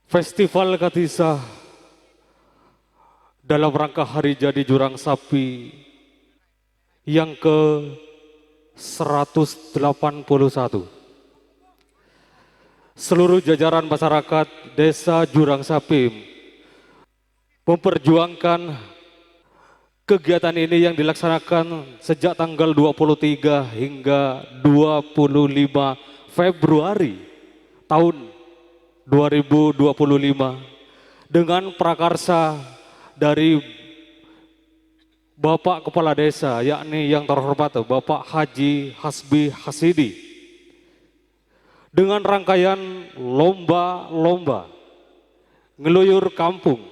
Festival Katisa dalam rangka Hari Jadi Jurang Sapi yang ke-181. Seluruh jajaran masyarakat Desa Jurang Sapi memperjuangkan kegiatan ini yang dilaksanakan sejak tanggal 23 hingga 25 Februari tahun 2025 dengan prakarsa dari Bapak Kepala Desa, yakni yang terhormat Bapak Haji Hasbi Hasidi, dengan rangkaian lomba-lomba, ngeluyur kampung,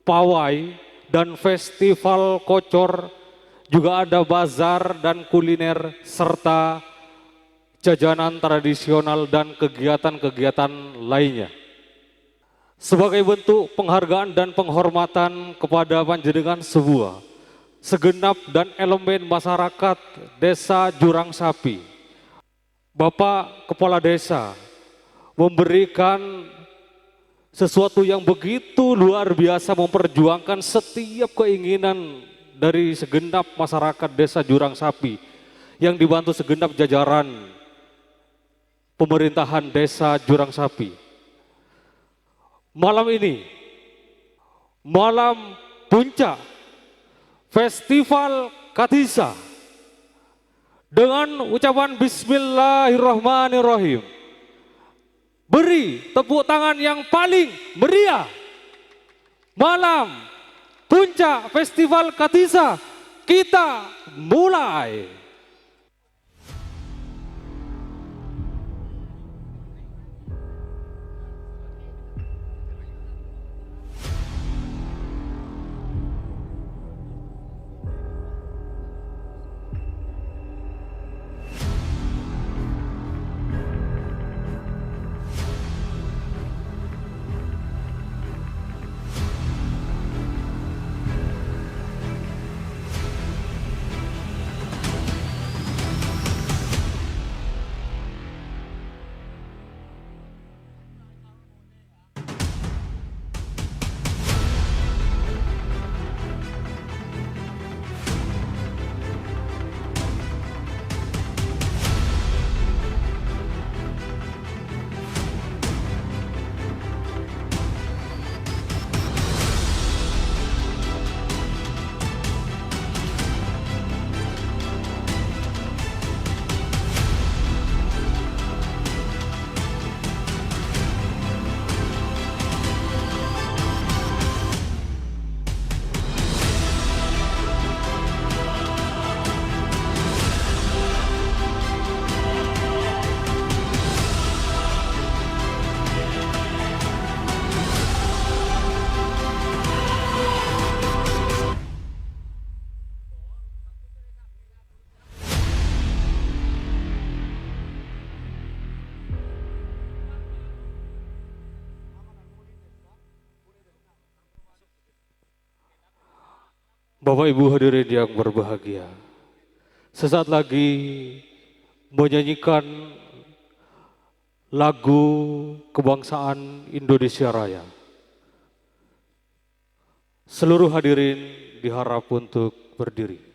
pawai, dan festival kocor, juga ada bazar dan kuliner, serta jajanan tradisional dan kegiatan-kegiatan lainnya. Sebagai bentuk penghargaan dan penghormatan kepada panjenengan semua, segenap dan elemen masyarakat Desa Jurang Sapi, Bapak Kepala Desa memberikan sesuatu yang begitu luar biasa, memperjuangkan setiap keinginan dari segenap masyarakat Desa Jurang Sapi yang dibantu segenap jajaran pemerintahan Desa Jurang Sapi. Malam ini, malam puncak Festival Katisa, dengan ucapan Bismillahirrahmanirrahim, beri tepuk tangan yang paling meriah. Malam puncak Festival Katisa, kita mulai. Bapak Ibu hadirin yang berbahagia, sesaat lagi menyanyikan lagu kebangsaan Indonesia Raya. Seluruh hadirin diharap untuk berdiri.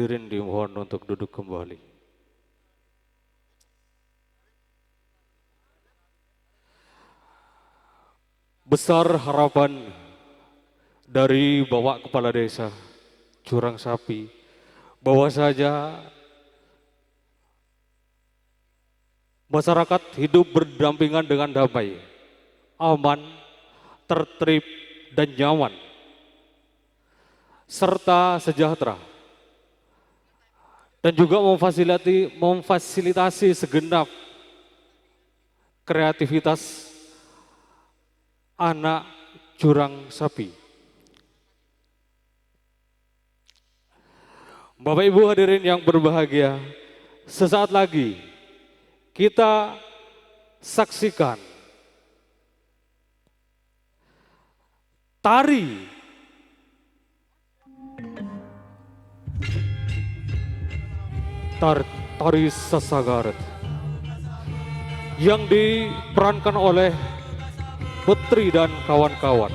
Hadirin dimohon untuk duduk kembali. Besar harapan dari Bapak Kepala Desa Jurang Sapi bahwa saja masyarakat hidup berdampingan dengan damai, aman, tertib, dan nyaman, serta sejahtera, dan juga memfasilitasi segenap kreativitas anak Jurang Sapi. Bapak Ibu hadirin yang berbahagia, sesaat lagi kita saksikan tari Sasagaret yang diperankan oleh Putri dan kawan-kawan.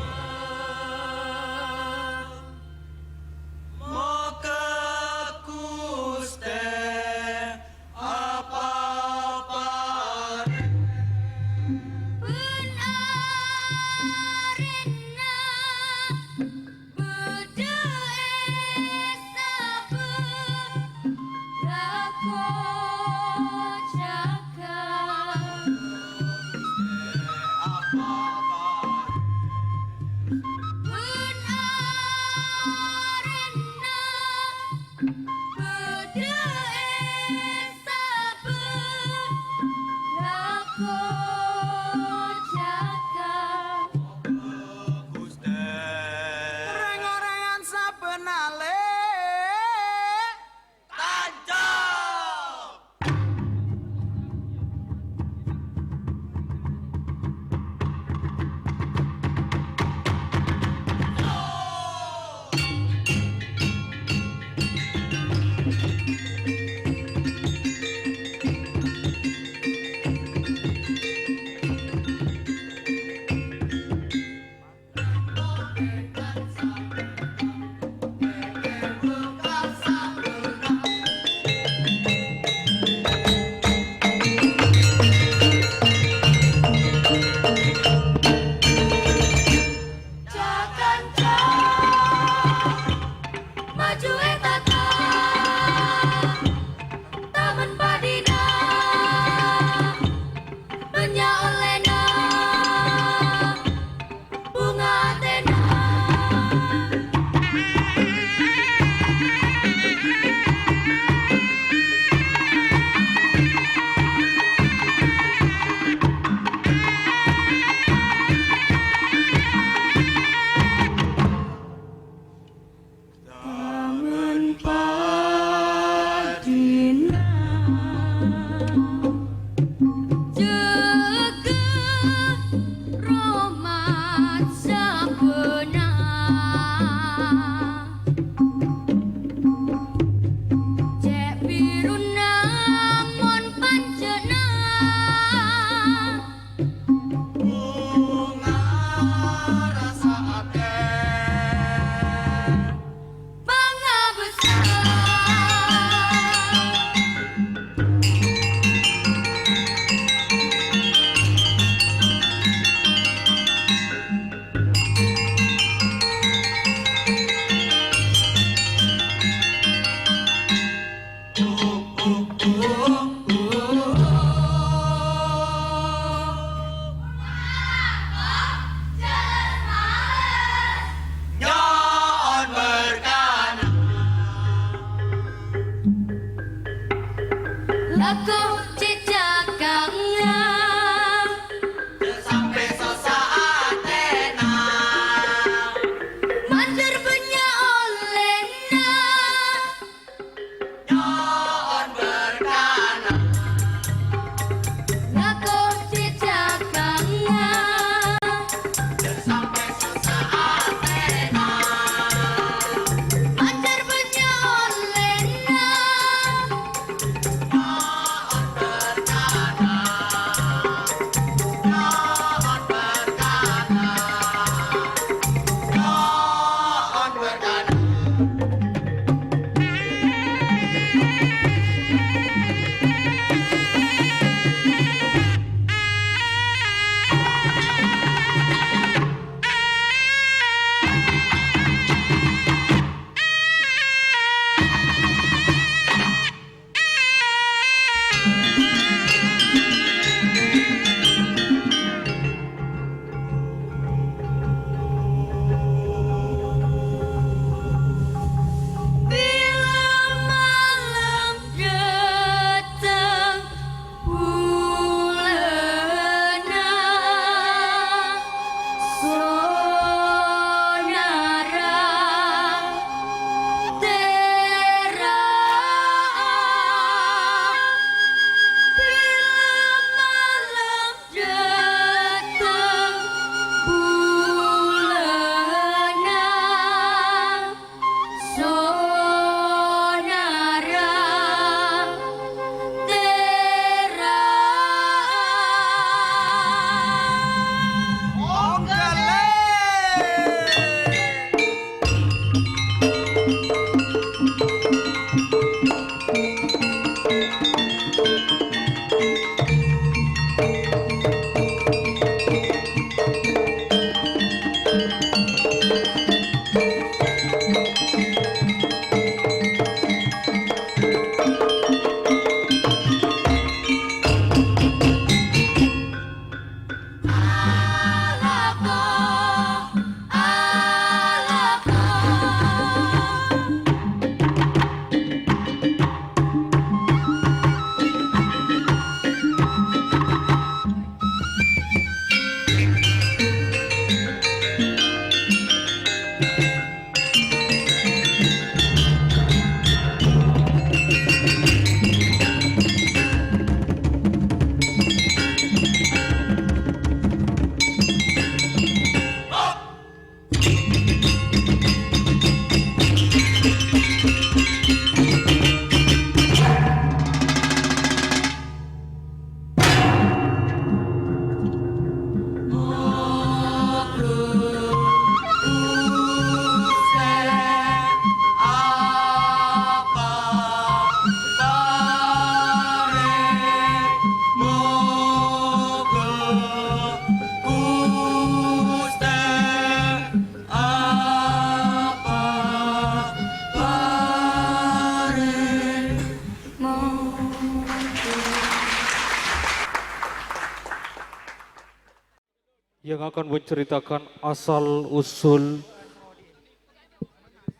yang akan menceritakan asal-usul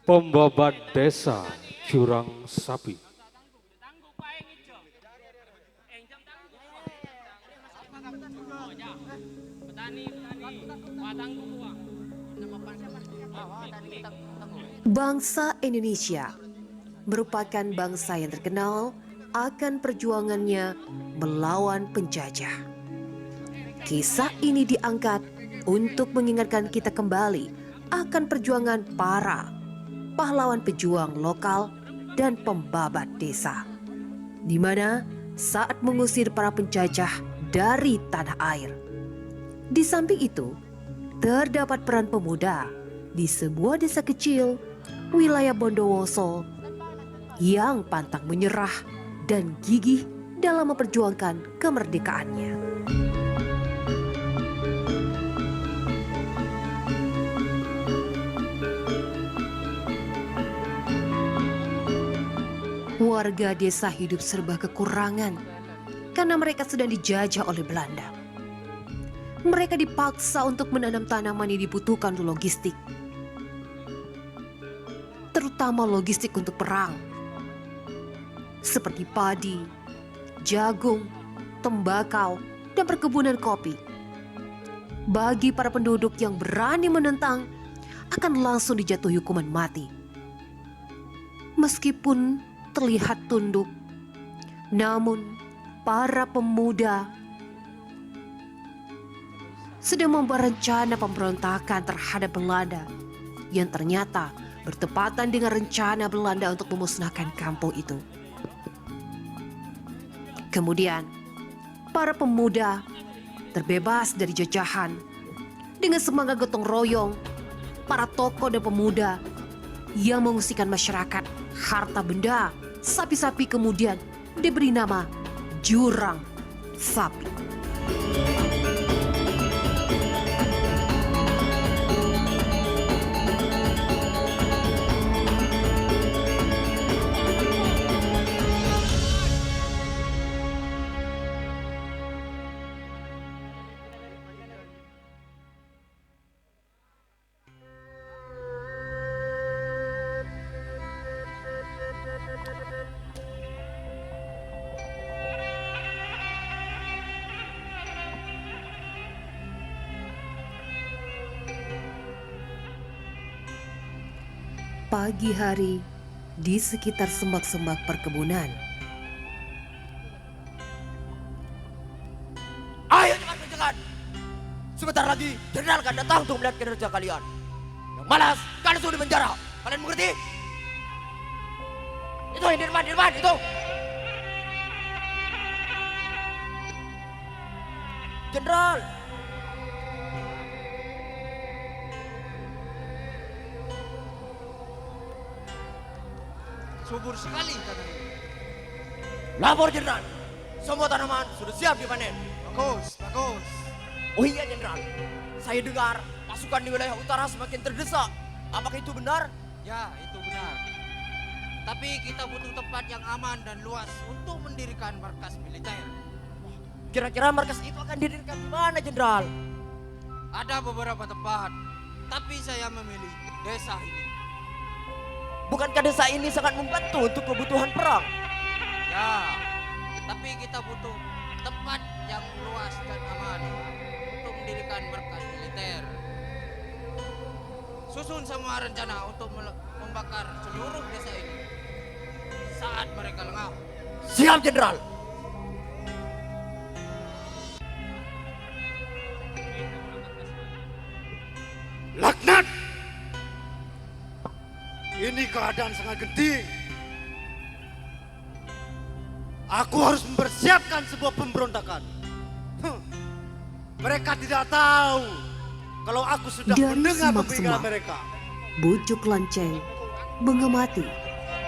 pembabat desa Jurang Sapi. Bangsa Indonesia merupakan bangsa yang terkenal akan perjuangannya melawan penjajah. Kisah ini diangkat untuk mengingatkan kita kembali akan perjuangan para pahlawan pejuang lokal dan pembabat desa, di mana saat mengusir para penjajah dari tanah air. Di samping itu, terdapat peran pemuda di sebuah desa kecil wilayah Bondowoso yang pantang menyerah dan gigih dalam memperjuangkan kemerdekaannya. Warga desa hidup serba kekurangan karena mereka sedang dijajah oleh Belanda. Mereka dipaksa untuk menanam tanaman yang dibutuhkan untuk logistik, terutama logistik untuk perang, seperti padi, jagung, tembakau, dan perkebunan kopi. Bagi para penduduk yang berani menentang, akan langsung dijatuhi hukuman mati. Meskipun terlihat tunduk, namun para pemuda sedang membuat rencana pemberontakan terhadap Belanda yang ternyata bertepatan dengan rencana Belanda untuk memusnahkan kampung itu. Kemudian, para pemuda terbebas dari jajahan dengan semangat gotong royong. Para tokoh dan pemuda yang mengungsikan masyarakat, harta benda, sapi-sapi kemudian diberi nama Jurang Sapi. Pagi hari di sekitar semak-semak perkebunan. Ayo cepat kerjakan. Sebentar lagi jenderal akan datang untuk melihat kinerja kalian. Yang malas, kalian sudah di penjara. Kalian mengerti? Itu yang di depan itu. Jenderal. Subur sekali katanya. Lapor jenderal. Semua tanaman sudah siap dipanen. Bagus, bagus. Oh iya jenderal. Saya dengar pasukan di wilayah utara semakin terdesak. Apakah itu benar? Ya, itu benar. Tapi kita butuh tempat yang aman dan luas untuk mendirikan markas militer. Kira-kira markas itu akan didirikan di mana jenderal? Ada beberapa tempat, tapi saya memilih desa ini. Bukankah desa ini sangat membantu untuk kebutuhan perang? Ya, tapi kita butuh tempat yang luas dan aman untuk mendirikan markas militer. Susun semua rencana untuk membakar seluruh desa ini saat mereka lengah. Siap jenderal. Laknat! Ini keadaan sangat genting. Aku harus mempersiapkan sebuah pemberontakan. Mereka tidak tahu kalau aku sudah Dari mendengar semak-semak, pembicaraan mereka. Bujuk Lonceng mengamati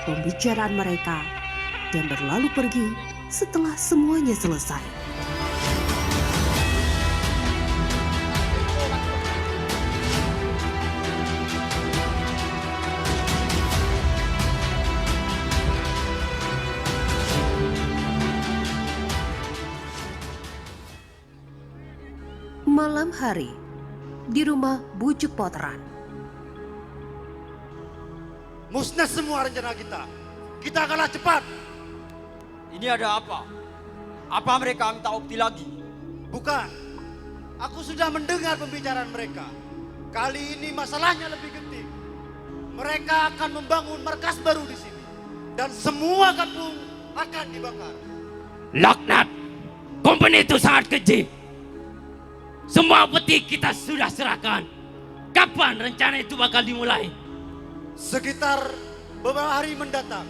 pembicaraan mereka dan berlalu pergi setelah semuanya selesai. Malam hari di rumah Bujuk Poteran. Musnah semua rencana kita. Kita kalah cepat. Ini ada apa? Apa mereka minta ukti lagi? Bukan. Aku sudah mendengar pembicaraan mereka. Kali ini masalahnya lebih genting. Mereka akan membangun markas baru di sini. Dan semua kampung akan dibakar. Laknat, company itu sangat keji. Semua peti kita sudah serahkan. Kapan rencana itu bakal dimulai? Sekitar beberapa hari mendatang.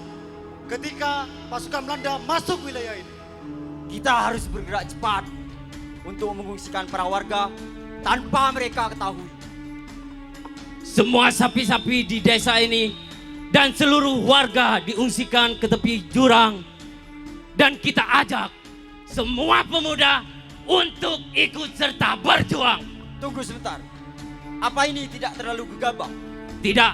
Ketika pasukan Belanda masuk wilayah ini. Kita harus bergerak cepat untuk mengungsikan para warga tanpa mereka ketahui. Semua sapi-sapi di desa ini dan seluruh warga diungsikan ke tepi jurang. Dan kita ajak semua pemuda untuk ikut serta berjuang. Tunggu sebentar. Apa ini tidak terlalu gegabah? Tidak,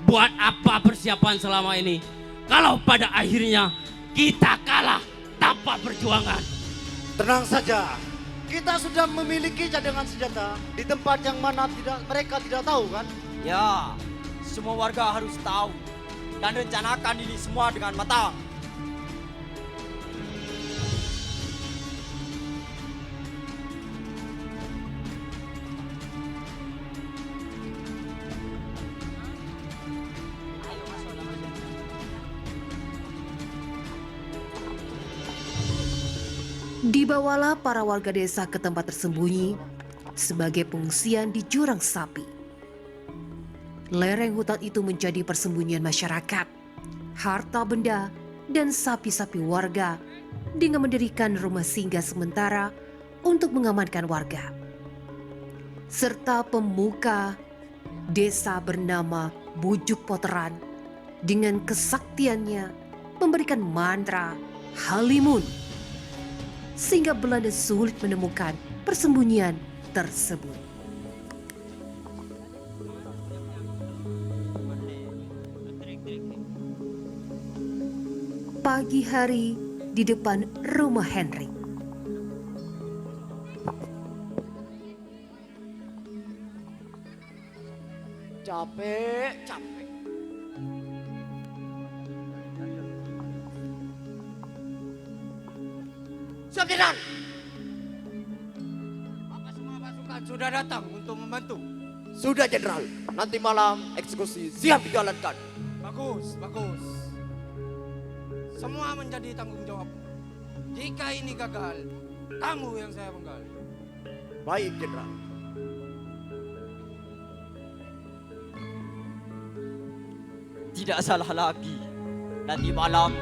buat apa persiapan selama ini kalau pada akhirnya kita kalah tanpa perjuangan? Tenang saja. Kita sudah memiliki cadangan senjata di tempat yang mana mereka tidak tahu kan? Ya, semua warga harus tahu dan rencanakan ini semua dengan matang. Dibawalah para warga desa ke tempat tersembunyi sebagai pengungsian di Jurang Sapi. Lereng hutan itu menjadi persembunyian masyarakat, harta benda, dan sapi-sapi warga dengan mendirikan rumah singgah sementara untuk mengamankan warga. Serta pemuka desa bernama Bujuk Poteran dengan kesaktiannya memberikan mantra Halimun sehingga Belanda sulit menemukan persembunyian tersebut. Pagi hari di depan rumah Henry. Capek. Siap, Jenderal. Apa semua pasukan sudah datang untuk membantu? Sudah, Jenderal. Nanti malam eksekusi siap dijalankan. Bagus, bagus. Semua menjadi tanggung jawab. Jika ini gagal, kamu yang saya penggal. Baik, Jenderal. Tidak salah lagi. Nanti malam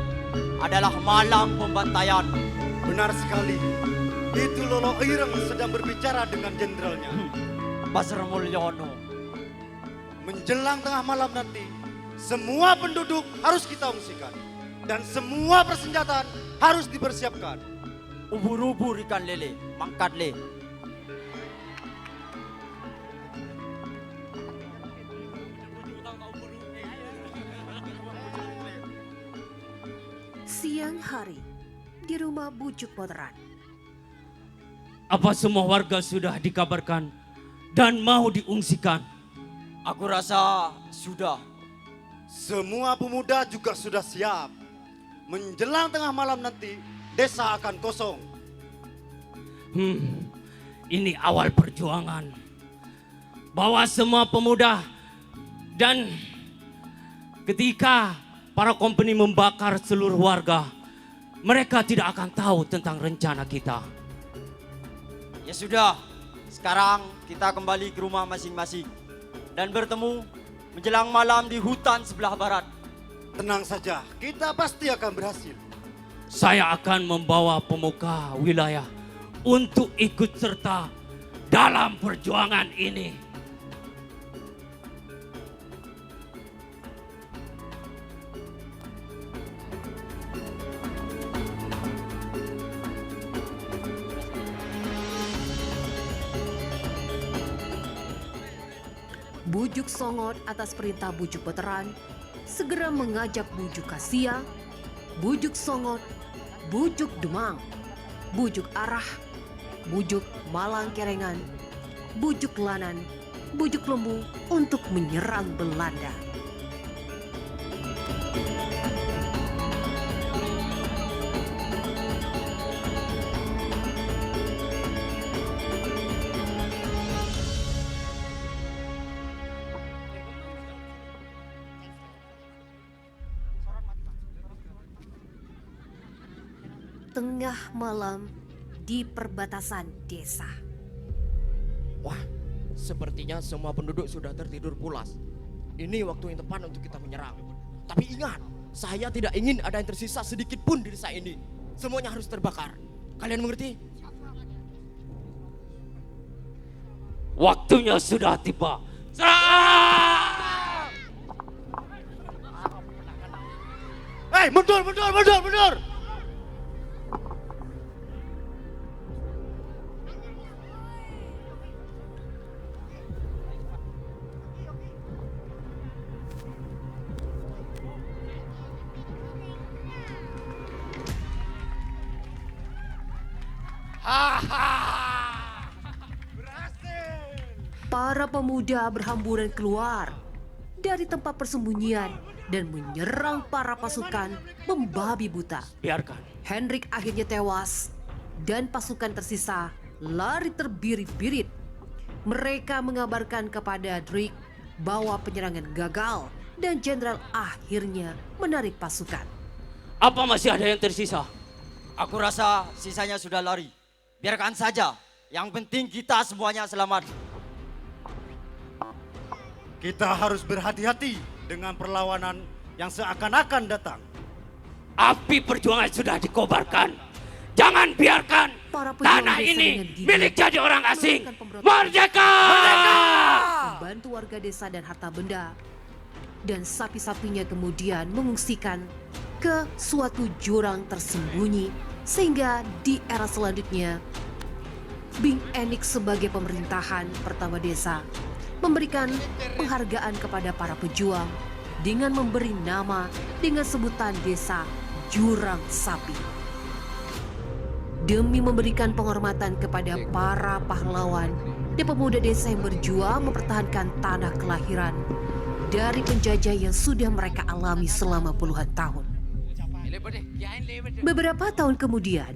adalah malam pembantaian. Benar sekali. Itu Lolo Ireng sedang berbicara dengan jenderalnya. Pasar Mulyono. Menjelang tengah malam nanti, semua penduduk harus kita ungsikan. Dan semua persenjataan harus dipersiapkan. Ubur-ubur ikan lele, mangkat le. Siang hari di rumah Bujuk Poteran. Apa semua warga sudah dikabarkan dan mau diungsikan? Aku rasa sudah. Semua pemuda juga sudah siap. Menjelang tengah malam nanti, desa akan kosong. Ini awal perjuangan. Bawa semua pemuda dan ketika para company membakar seluruh warga, mereka tidak akan tahu tentang rencana kita. Ya sudah, sekarang kita kembali ke rumah masing-masing dan bertemu menjelang malam di hutan sebelah barat. Tenang saja, kita pasti akan berhasil. Saya akan membawa pemuka wilayah untuk ikut serta dalam perjuangan ini. Bujuk Songot atas perintah Bujuk Poteran segera mengajak Bujuk Kasia, Bujuk Songot, Bujuk Demang, Bujuk Arah, Bujuk Malang Kerengan, bujuk Lanan, bujuk Lembu untuk menyerang Belanda. Tengah malam di perbatasan desa. Wah, sepertinya semua penduduk sudah tertidur pulas. Ini waktu yang tepat untuk kita menyerang. Tapi ingat, saya tidak ingin ada yang tersisa sedikit pun di desa ini. Semuanya harus terbakar. Kalian mengerti? Waktunya sudah tiba. Serang! Hei, mundur, mundur, mundur, mundur! Para pemuda berhamburan keluar dari tempat persembunyian dan menyerang para pasukan membabi buta. Biarkan. Hendrik akhirnya tewas dan pasukan tersisa lari terbirit-birit. Mereka mengabarkan kepada Drake bahwa penyerangan gagal dan jenderal akhirnya menarik pasukan. Apa masih ada yang tersisa? Aku rasa sisanya sudah lari. Biarkan saja. Yang penting kita semuanya selamat. Kita harus berhati-hati dengan perlawanan yang seakan-akan datang. Api perjuangan sudah dikobarkan. Jangan biarkan Para pejuang tanah desa ini dengan gigih milik jadi orang asing. melakukan pemberontakan. Merdeka! Membantu warga desa dan harta benda. Dan sapi-sapinya kemudian mengungsikan ke suatu jurang tersembunyi sehingga di era selanjutnya Bing Enik sebagai pemerintahan pertama desa memberikan penghargaan kepada para pejuang dengan memberi nama dengan sebutan desa Jurang Sapi. Demi memberikan penghormatan kepada para pahlawan dan pemuda desa yang berjuang mempertahankan tanah kelahiran dari penjajah yang sudah mereka alami selama puluhan tahun. Beberapa tahun kemudian,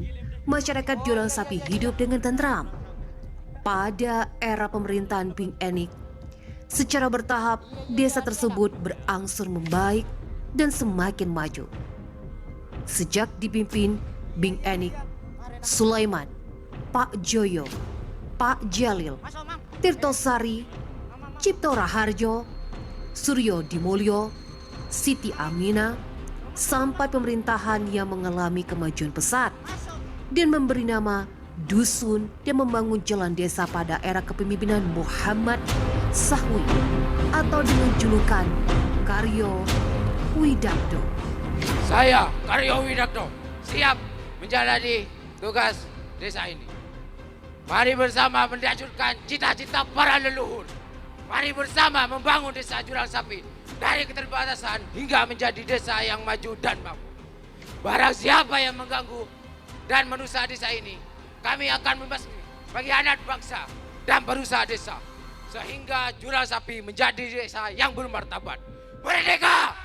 masyarakat Jurang Sapi hidup dengan tentram. Pada era pemerintahan Bing Enik, secara bertahap desa tersebut berangsur membaik dan semakin maju. Sejak dipimpin Bing Enik, Sulaiman, Pak Joyo, Pak Jalil, Tirtosari, Cipto Raharjo, Suryo Dimulyo, Siti Amina, sampai pemerintahan yang mengalami kemajuan pesat dan memberi nama dusun dan membangun jalan desa pada era kepemimpinan Muhammad Sahwi atau dengan julukan Karyo Widakdo. Saya, Karyo Widakdo, siap menjalani tugas desa ini. Mari bersama mendajurkan cita-cita para leluhur. Mari bersama membangun desa Jurang Sapi dari keterbatasan hingga menjadi desa yang maju dan makmur. Barang siapa yang mengganggu dan merusak desa ini, kami akan membasmi pengkhianat bangsa dan perusahaan desa sehingga Jurang Sapi menjadi desa yang bermartabat. Merdeka!